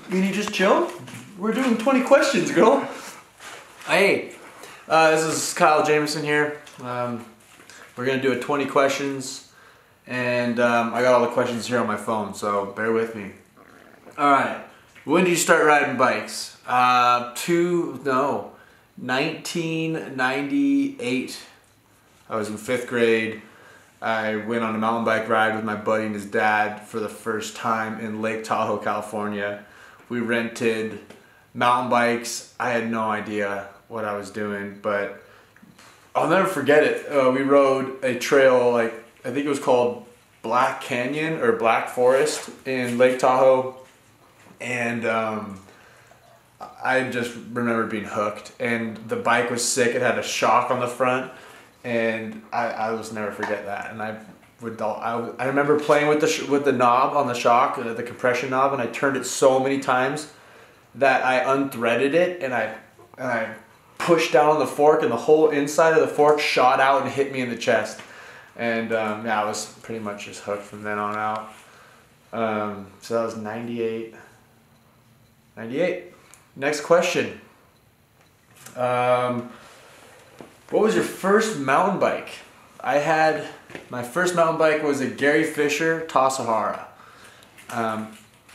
Can you just chill? We're doing 20 questions, girl. Hey, this is Kyle Jameson here. We're gonna do a 20 questions, and I got all the questions here on my phone, so bear with me. All right, when did you start riding bikes? 1998. I was in 5th grade. I went on a mountain bike ride with my buddy and his dad for the first time in Lake Tahoe, California. We rented mountain bikes. I had no idea what I was doing, but I'll never forget it. We rode a trail, like I think it was called Black Canyon or Black Forest in Lake Tahoe, and I just remember being hooked. And the bike was sick. It had a shock on the front. And I will never forget that. And I remember playing with the knob on the shock, the compression knob, and I turned it so many times that I unthreaded it, and I pushed down on the fork, and the whole inside of the fork shot out and hit me in the chest. And yeah, I was pretty much just hooked from then on out. So that was 98. Next question. What was your first mountain bike? My first mountain bike was a Gary Fisher Tassajara.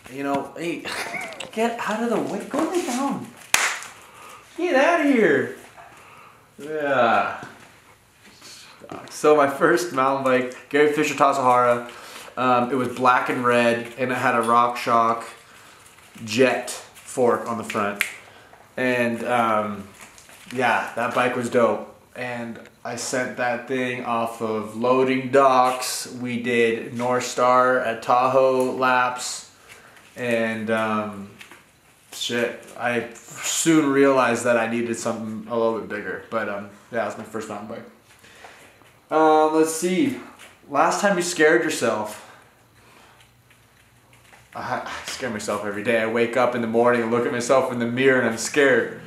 Hey, get out of the way. Go lay down. Get out of here. Yeah. So my first mountain bike, Gary Fisher Tassajara. It was black and red, and it had a RockShox jet fork on the front. And yeah, that bike was dope. And I sent that thing off of loading docks. We did North Star at Tahoe laps, and shit, I soon realized that I needed something a little bit bigger. But yeah, that was my first mountain bike. Let's see. Last time you scared yourself? I scare myself every day. I wake up in the morning and look at myself in the mirror and I'm scared.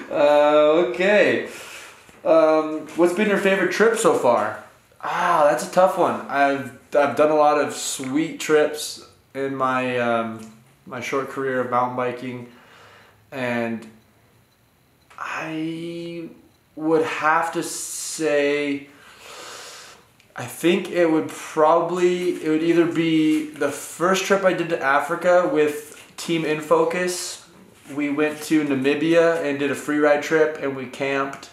Okay. What's been your favorite trip so far? That's a tough one. I've done a lot of sweet trips in my my short career of mountain biking, and I would have to say I think it would either be the first trip I did to Africa with Team In Focus. We went to Namibia and did a free ride trip, and we camped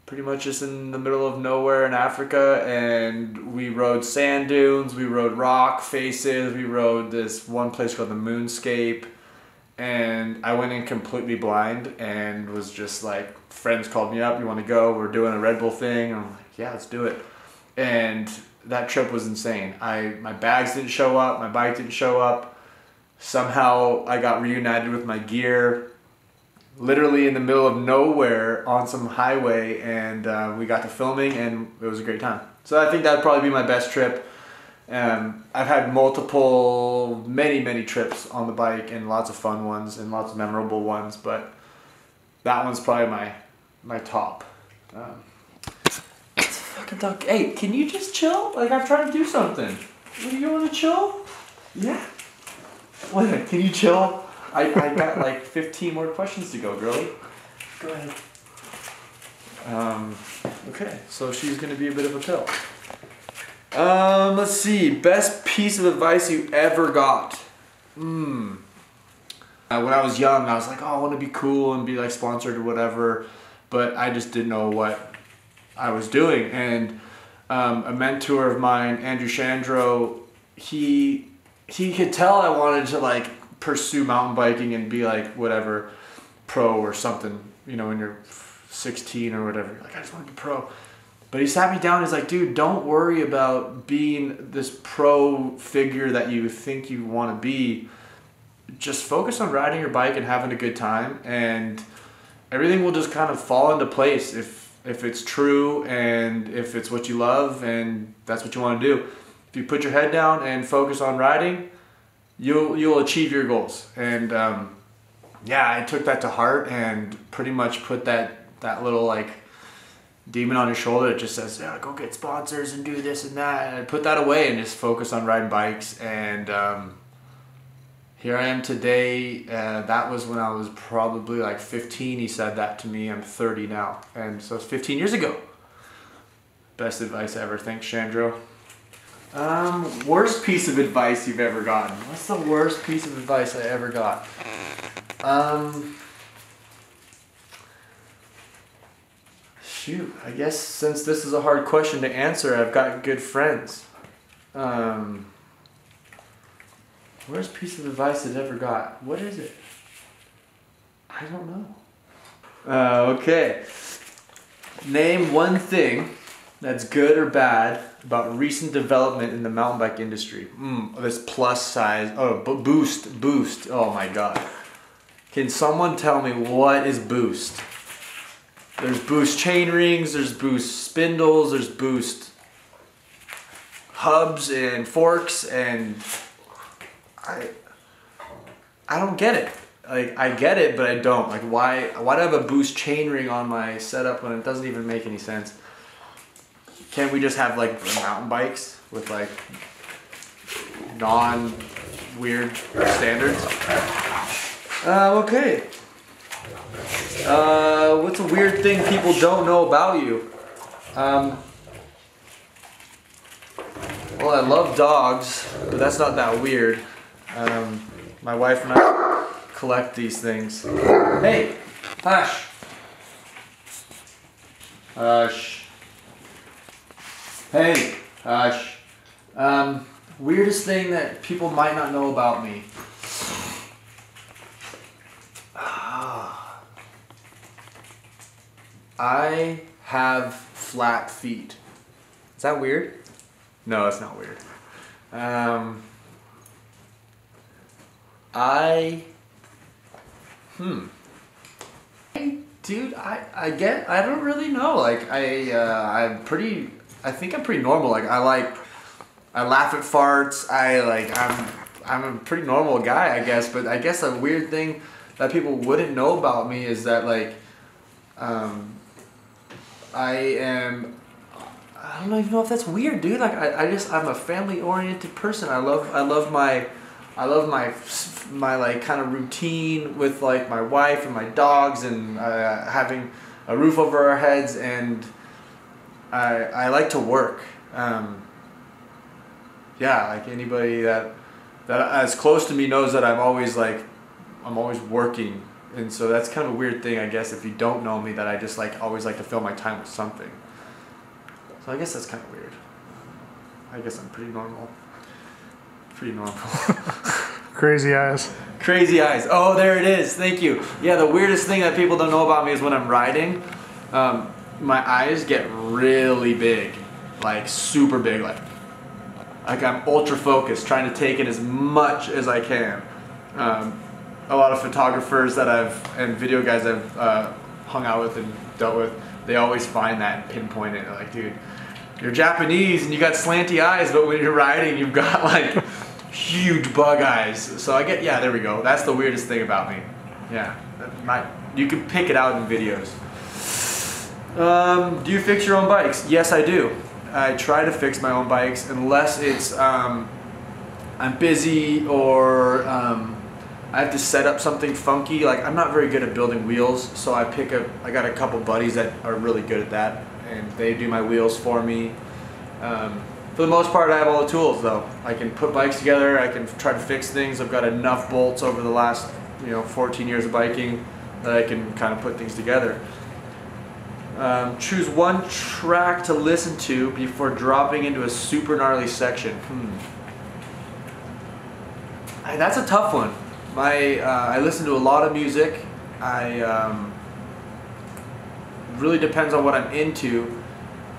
pretty much just in the middle of nowhere in Africa, and we rode sand dunes, we rode rock faces, we rode this one place called the Moonscape, and I went in completely blind and was just like, friends called me up, you want to go, we're doing a Red Bull thing, and I'm like, yeah, let's do it. And that trip was insane. My bags didn't show up, my bike didn't show up. Somehow I got reunited with my gear literally in the middle of nowhere on some highway, and we got to filming, and it was a great time. So I think that would probably be my best trip. I've had many trips on the bike, and lots of fun ones and lots of memorable ones, but that one's probably my top. It's a fucking dog. Hey, can you just chill? Like, I'm trying to do something. Do you want to chill? Yeah. Wait, can you chill? I got like 15 more questions to go, girlie. Go ahead. Okay, so she's gonna be a bit of a pill. Let's see. Best piece of advice you ever got? When I was young, I was like, oh, I want to be cool and be like sponsored or whatever, but I just didn't know what I was doing. And a mentor of mine, Andrew Chandro, he could tell I wanted to like pursue mountain biking and be like whatever pro or something, when you're 16 or whatever. You're like, I just want to be pro. But he sat me down and he's like, dude, don't worry about being this pro figure that you think you want to be. Just focus on riding your bike and having a good time, and everything will just kind of fall into place if it's true and if it's what you love and that's what you want to do. If you put your head down and focus on riding, you'll achieve your goals. And yeah, I took that to heart and pretty much put that little like demon on your shoulder that just says, yeah, go get sponsors and do this and that. And I put that away and just focus on riding bikes. And here I am today. That was when I was probably like 15. He said that to me. I'm 30 now. And so it's 15 years ago. Best advice ever. Thanks, Chandro. Worst piece of advice you've ever gotten. What's the worst piece of advice I ever got? Shoot, I guess since this is a hard question to answer, I've got good friends. Worst piece of advice I've ever got. What is it? I don't know. Okay. Name one thing that's good or bad about recent development in the mountain bike industry. This plus size, boost, oh my god. Can someone tell me what is boost? There's boost chain rings, there's boost spindles, there's boost hubs and forks, and I don't get it. Like, I get it, but I don't. Like, why do I have a boost chain ring on my setup when it doesn't even make any sense? Can't we just have like mountain bikes with like non-weird standards? Okay. What's a weird thing people don't know about you? Well, I love dogs, but that's not that weird. My wife and I collect these things. Hey, hush. Hush. Hey, hush. Weirdest thing that people might not know about me. I have flat feet. Is that weird? No, it's not weird. Dude, I don't really know. Like, I think I'm pretty normal. Like, I laugh at farts. I'm a pretty normal guy, I guess. But I guess a weird thing that people wouldn't know about me is that, like, I don't even know if that's weird, dude. Like, I'm a family-oriented person. I love my like kind of routine with like my wife and my dogs and having a roof over our heads, and I like to work. Yeah, like anybody that is close to me knows that I'm always working, and so that's kind of a weird thing, I guess, if you don't know me, that I just always like to fill my time with something. So I guess that's kind of weird. I guess I'm pretty normal. Pretty normal. Crazy eyes. Crazy eyes. Oh, there it is. Thank you. Yeah, the weirdest thing that people don't know about me is when I'm riding, my eyes get really big, like super big, like I'm ultra focused, trying to take in as much as I can. A lot of photographers and video guys I've hung out with and dealt with, they always find that and pinpoint it. They're like, dude, you're Japanese and you got slanty eyes, but when you're riding, you've got like huge bug eyes. So yeah, there we go. That's the weirdest thing about me. Yeah, you can pick it out in videos. Do you fix your own bikes? Yes, I do. I try to fix my own bikes unless it's I'm busy or I have to set up something funky. Like, I'm not very good at building wheels, so I got a couple buddies that are really good at that, and they do my wheels for me. For the most part, I have all the tools, though. I can put bikes together, I can try to fix things. I've got enough bolts over the last 14 years of biking that I can kind of put things together. Choose one track to listen to before dropping into a super gnarly section. That's a tough one. I listen to a lot of music. Really depends on what I'm into,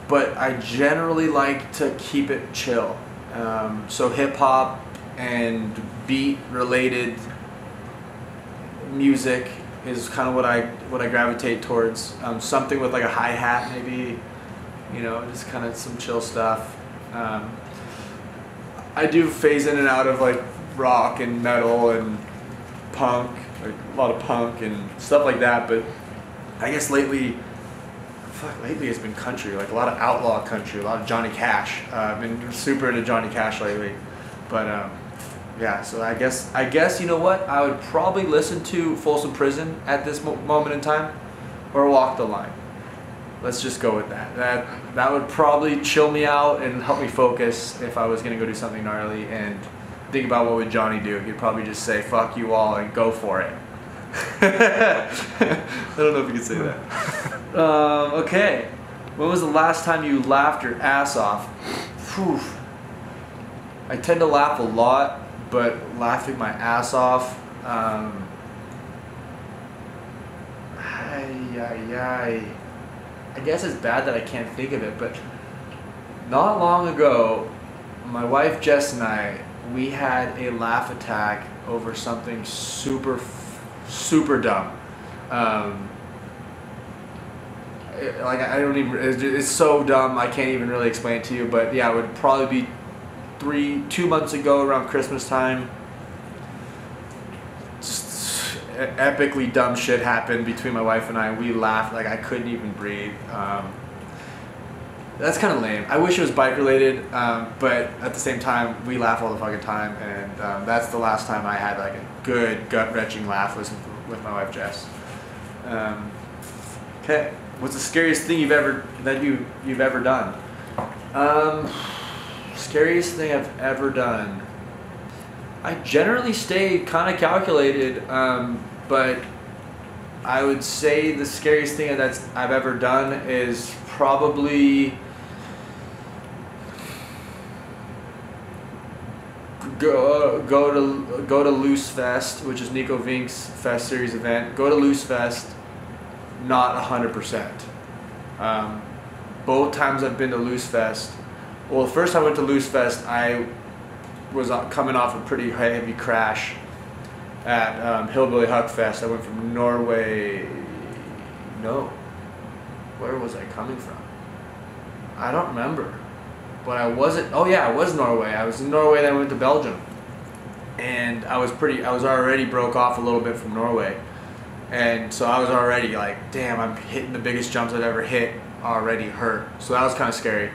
but I generally like to keep it chill. So hip hop and beat related music is kind of what I gravitate towards. Something with like a hi-hat maybe, just kind of some chill stuff. I do phase in and out of like rock and metal and punk, like a lot of punk and stuff like that, but I guess lately fuck, lately it's been country, like a lot of outlaw country, a lot of Johnny Cash. I've been super into Johnny Cash lately, but yeah. So I guess you know what? I would probably listen to Folsom Prison at this moment in time, or Walk the Line. Let's just go with that. That would probably chill me out and help me focus if I was gonna go do something gnarly and think about what would Johnny do. He'd probably just say "fuck you all" and go for it. I don't know if you can say that. Okay. When was the last time you laughed your ass off? Whew. I tend to laugh a lot, but laughing my ass off. I guess it's bad that I can't think of it, but not long ago, my wife Jess and we had a laugh attack over something super dumb. I don't even, it's so dumb I can't even really explain it to you, but yeah, it would probably be 2 months ago around Christmas time. Just epically dumb shit happened between my wife and I. We laughed like I couldn't even breathe. That's kind of lame. I wish it was bike related, but at the same time, we laugh all the fucking time, and that's the last time I had like a good gut-wrenching laugh was with my wife Jess. Okay, what's the scariest thing you've ever done? Scariest thing I've ever done. I generally stay kind of calculated, but I would say the scariest thing I've ever done is probably go to Loose Fest, which is Nico Vink's Fest Series event. Go to Loose Fest, not 100%. Both times I've been to Loose Fest. Well, the first time I went to Loose Fest, I was coming off a pretty heavy crash at Hillbilly Huck Fest. I went from Norway. No, where was I coming from? I don't remember. But I wasn't. Oh yeah, I was Norway. I was in Norway, then I went to Belgium, and I was already broke off a little bit from Norway, and so I was already like, damn, I'm hitting the biggest jumps I've ever hit. Already hurt. So that was kind of scary.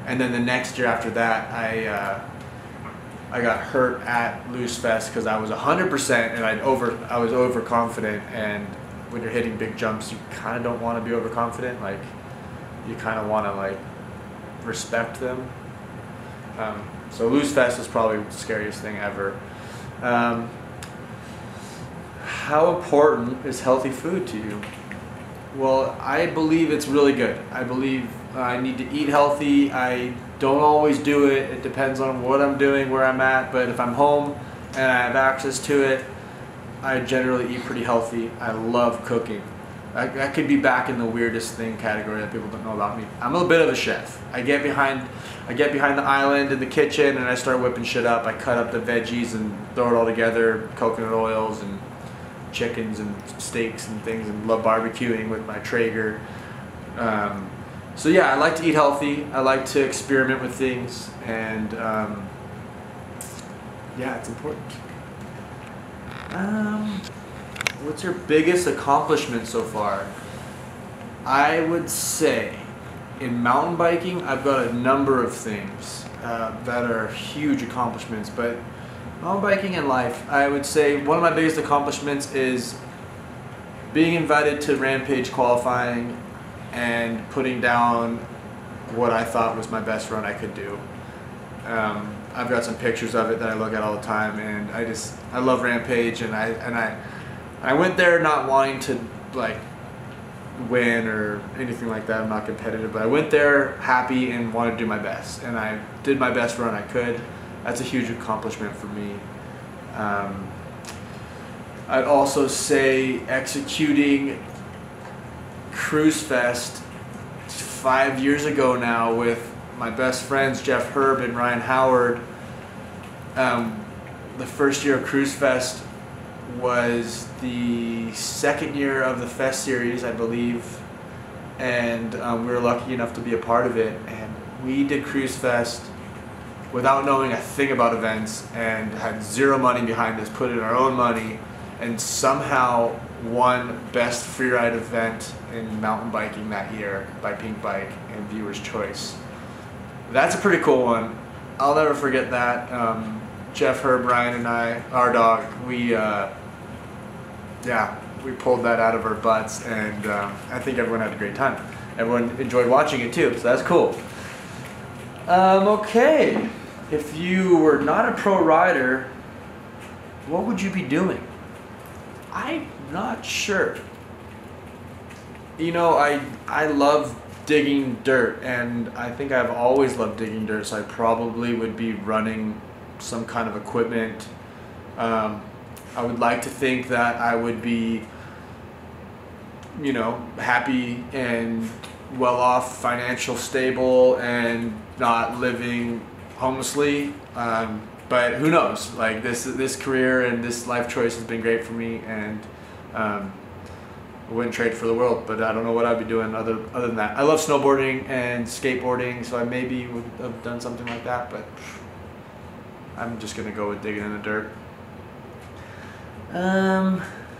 And then the next year after that, I got hurt at Loose Fest because I was 100% and I was overconfident. And when you're hitting big jumps, you kind of don't want to be overconfident. Like you kind of want to like respect them. So Loose Fest is probably the scariest thing ever. How important is healthy food to you? Well, I believe it's really good. I believe I need to eat healthy. I don't always do it. It depends on what I'm doing, where I'm at. But if I'm home and I have access to it, I generally eat pretty healthy. I love cooking. I could be back in the weirdest thing category that people don't know about me. I'm a bit of a chef. I get behind the island in the kitchen and I start whipping shit up. I cut up the veggies and throw it all together, coconut oils and chickens and steaks and things, and love barbecuing with my Traeger. So yeah, I like to eat healthy. I like to experiment with things, and yeah, it's important. What's your biggest accomplishment so far? I would say in mountain biking, I've got a number of things that are huge accomplishments, but mountain biking and life, I would say one of my biggest accomplishments is being invited to Rampage qualifying and putting down what I thought was my best run I could do. I've got some pictures of it that I look at all the time, and I love Rampage, and I went there not wanting to like win or anything like that. I'm not competitive, but I went there happy and wanted to do my best, and I did my best run I could. That's a huge accomplishment for me. I'd also say executing Cruise Fest 5 years ago now with my best friends Jeff Herb and Ryan Howard. The first year of Cruise Fest was the second year of the Fest series, I believe, and we were lucky enough to be a part of it. And we did Cruise Fest without knowing a thing about events and had zero money behind us, put in our own money, and somehow won Best Freeride Event in mountain biking that year by Pink Bike and Viewer's Choice. That's a pretty cool one. I'll never forget that. Jeff, Herb, Ryan, and I, our dog, we pulled that out of our butts, and I think everyone had a great time. Everyone enjoyed watching it too, so that's cool. Okay, if you were not a pro rider, what would you be doing? I'm not sure. You know, I love digging dirt, and I think I've always loved digging dirt, so I probably would be running some kind of equipment. I would like to think that I would be, you know, happy and well off, financial stable, and not living homelessly. But who knows? Like this career and this life choice has been great for me, and I wouldn't trade for the world. But I don't know what I'd be doing other than that. I love snowboarding and skateboarding, so I maybe would have done something like that. But I'm just gonna go with digging in the dirt.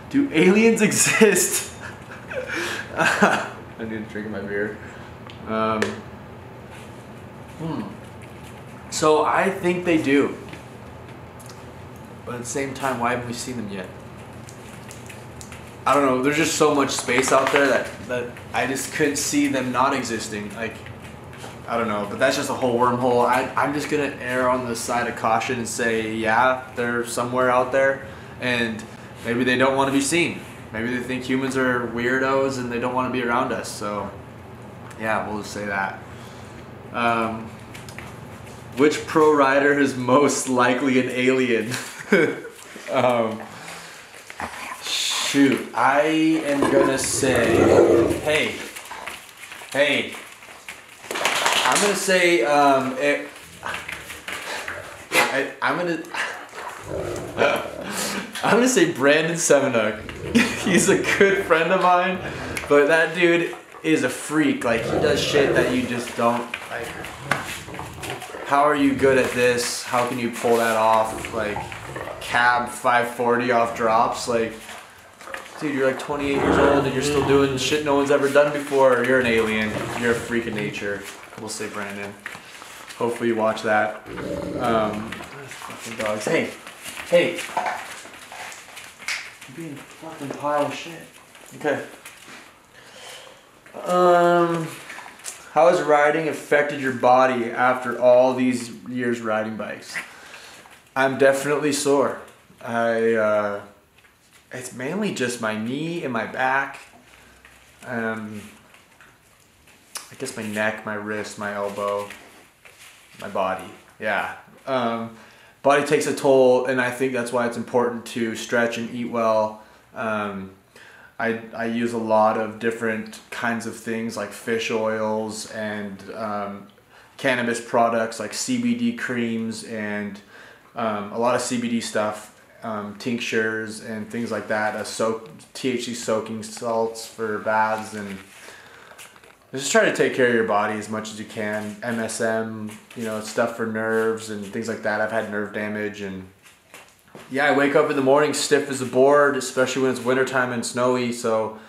Do aliens exist? I need to drink my beer. So I think they do. But at the same time, why haven't we seen them yet? I don't know. There's just so much space out there that I just couldn't see them not existing. Like, I don't know. But that's just a whole wormhole. I'm just going to err on the side of caution and say, yeah, they're somewhere out there. And maybe they don't want to be seen. Maybe they think humans are weirdos and they don't want to be around us. So, yeah, we'll just say that. Which pro rider is most likely an alien? Shoot, I am gonna say, hey, I'm gonna say, I'm gonna say Brandon Semenuk. He's a good friend of mine, but that dude is a freak. Like, he does shit that you just don't, like, how are you good at this? How can you pull that off? Like, cab 540 off drops? Like, dude, you're like 28 years old and you're still doing shit no one's ever done before. You're an alien. You're a freak of nature. We'll say Brandon. Hopefully you watch that. Fucking dogs. Hey. You're being a fucking pile of shit. Okay. How has riding affected your body after all these years riding bikes? I'm definitely sore. It's mainly just my knee and my back. I guess my neck, my wrist, my elbow, my body. Yeah. Body takes a toll, and I think that's why it's important to stretch and eat well. I use a lot of different kinds of things like fish oils and cannabis products like CBD creams and a lot of CBD stuff, tinctures and things like that, THC soaking salts for baths, and just try to take care of your body as much as you can. MSM, you know, stuff for nerves and things like that. I've had nerve damage, and yeah, I wake up in the morning stiff as a board, especially when it's wintertime and snowy, so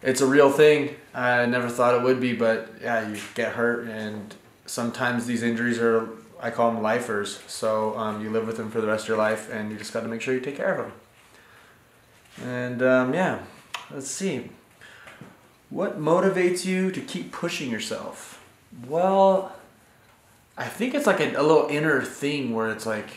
it's a real thing. I never thought it would be, but yeah, you get hurt, and sometimes these injuries are, I call them lifers, so you live with them for the rest of your life, and you just got to make sure you take care of them. And yeah, let's see. What motivates you to keep pushing yourself? Well, I think it's like a little inner thing where it's like,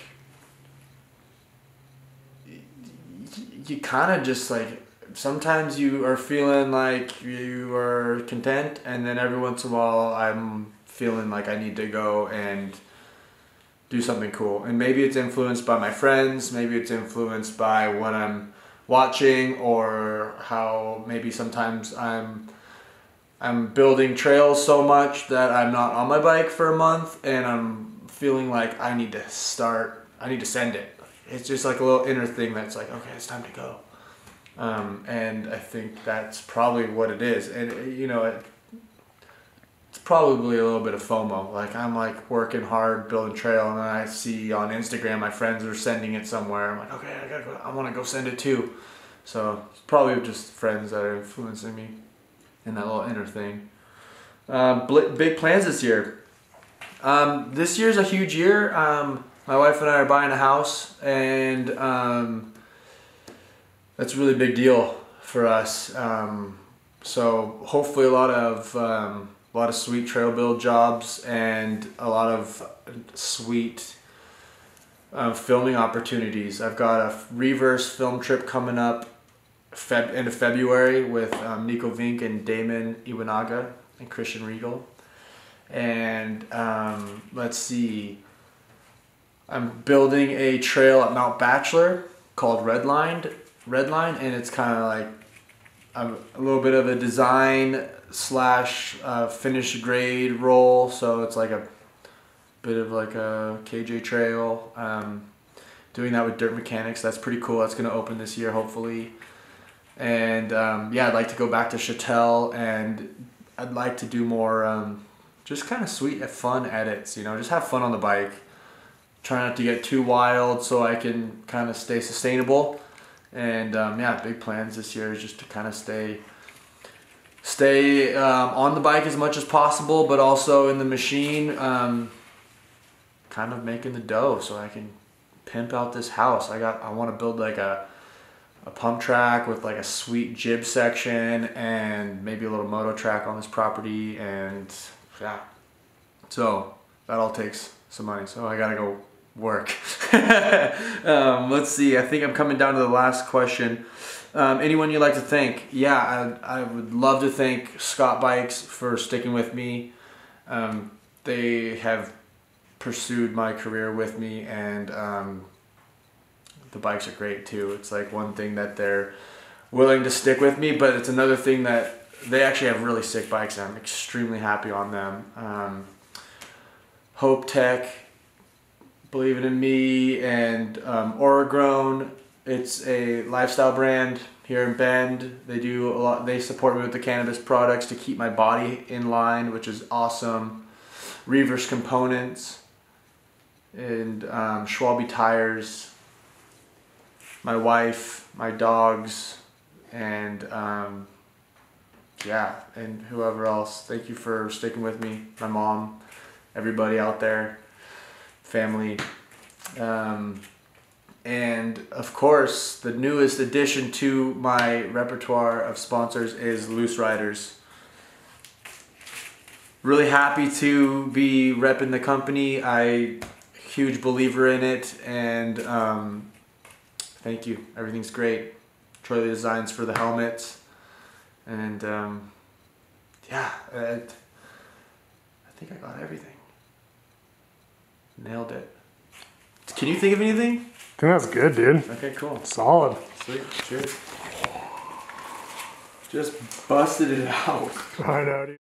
you kind of just like, sometimes you are feeling like you are content, and then every once in a while I'm feeling like I need to go and do something cool. And maybe it's influenced by my friends, maybe it's influenced by what I'm watching, or how maybe sometimes I'm building trails so much that I'm not on my bike for a month, and I'm feeling like I need to send it. It's just like a little inner thing that's like, okay, it's time to go. And I think that's probably what it is. And, you know, it's probably a little bit of FOMO. Like, I'm like working hard, building trail, and then I see on Instagram my friends are sending it somewhere. I'm like, okay, I gotta go. I want to go send it too. So it's probably just friends that are influencing me in that little inner thing. Big plans this year. This year's a huge year. My wife and I are buying a house, and that's a really big deal for us. So hopefully a lot of sweet trail build jobs and a lot of sweet filming opportunities. I've got a reverse film trip coming up end of February with Nico Vink and Damon Iwanaga and Christian Regal. And let's see, I'm building a trail at Mount Bachelor called Redline, and it's kind of like a little bit of a design slash finished grade role, so it's like a bit of like a KJ trail. Doing that with Dirt Mechanics, that's pretty cool. That's going to open this year hopefully. And yeah, I'd like to go back to Chattel, and I'd like to do more just kind of sweet fun edits, you know, just have fun on the bike. Try not to get too wild so I can kind of stay sustainable. And yeah, big plans this year is just to kind of stay on the bike as much as possible, but also in the machine, kind of making the dough so I can pimp out this house. I want to build like a pump track with like a sweet jib section and maybe a little moto track on this property, and yeah, so that all takes some money, so I gotta go work. Let's see, I think I'm coming down to the last question. Anyone you'd like to thank? Yeah, I would love to thank Scott Bikes for sticking with me. They have pursued my career with me, and the bikes are great too. It's like one thing that they're willing to stick with me, but it's another thing that they actually have really sick bikes, and I'm extremely happy on them. Hope Tech, Believing in Me, and Oragrown. It's a lifestyle brand here in Bend. They do a lot. They support me with the cannabis products to keep my body in line, which is awesome. Reverse Components and Schwalbe Tires. My wife, my dogs, and yeah, and whoever else. Thank you for sticking with me. My mom, everybody out there, family. And of course, the newest addition to my repertoire of sponsors is Loose Riders. Really happy to be repping the company. I'm a huge believer in it, and thank you. Everything's great. Troy Designs for the helmets, and yeah, I think I got everything. Nailed it. Can you think of anything? I think that's good, dude. Okay, cool. Solid. Sweet. Cheers. Just busted it out. I know, dude.